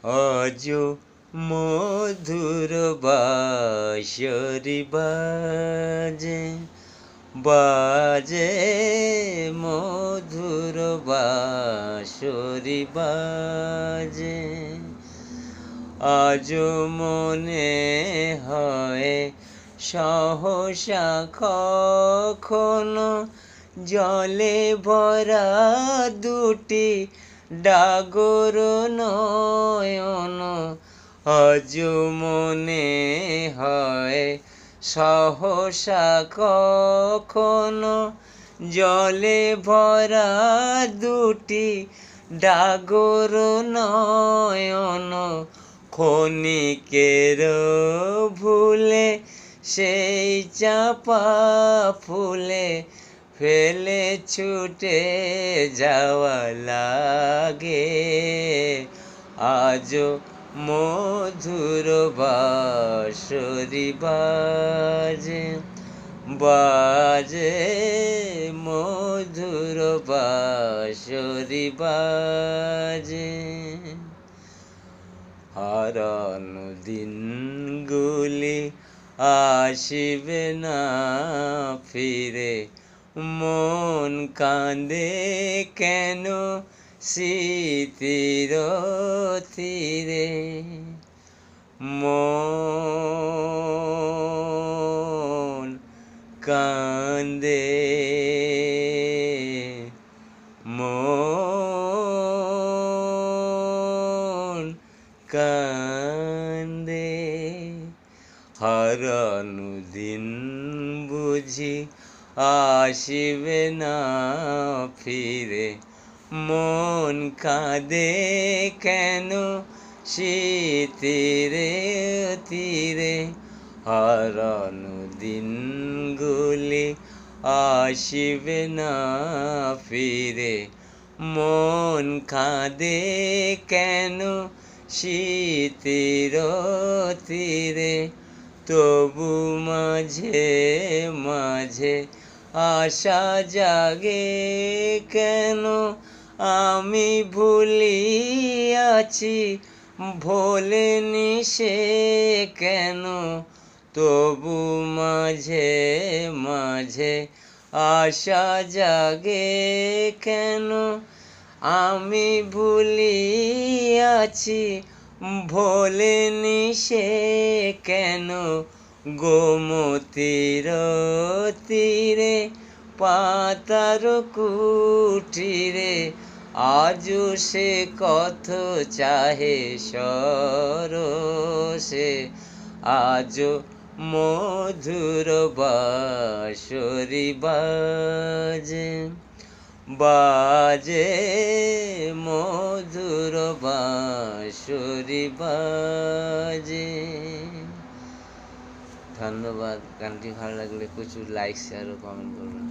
আজও মধুর বাঁশরি বাজে, বাজে মধুর বাঁশরি বাজে। আজও মনে হয় সহসা কখনো জলে ভরা দুটি ডাগর নয়ন। আজও মনে হয় সহসা কখনো জলে ভরা দুটি ডাগর নয়ন। ক্ষণিকের ভুলে সেই চাপা ফুলে ফেলে ছুটে যাওয়া লাগে। আজও মধুর বাঁশরি বাজে, বাজে মধুর বাঁশরি বাজে। হারানো দিনগুলি আসিবে না ফিরে, মন কাঁদে কেন স্মৃতির তীরে। মন কাঁদে, মন কাঁদে। হারানো দিন বুঝি আসিবে না ফিরে, মন কাঁদে কেন স্মৃতির তীরে। হারানো দিনগুলি আসিবে না ফিরে, মন কাঁদে কেন স্মৃতির তীরে। তবু মাঝে মাঝে আশা জাগে কেন, আমি ভুলিয়াছি ভোলেনি সে কেন। তবু মাঝে মাঝে আশা জাগে কেন, আমি ভুলিয়াছি ভোলেনি সে কেন। গোমতীর তীরে পাতার কুটিরে আজও সে কত চাহে সরসে। আজও মধুর বাঁশরি বাজে, বাজে মধুর বাঁশরি বাজে। ধন্যবাদ। গানটি ভালো লাগলে প্রচুর লাইক, শেয়ার ও কমেন্ট করবেন।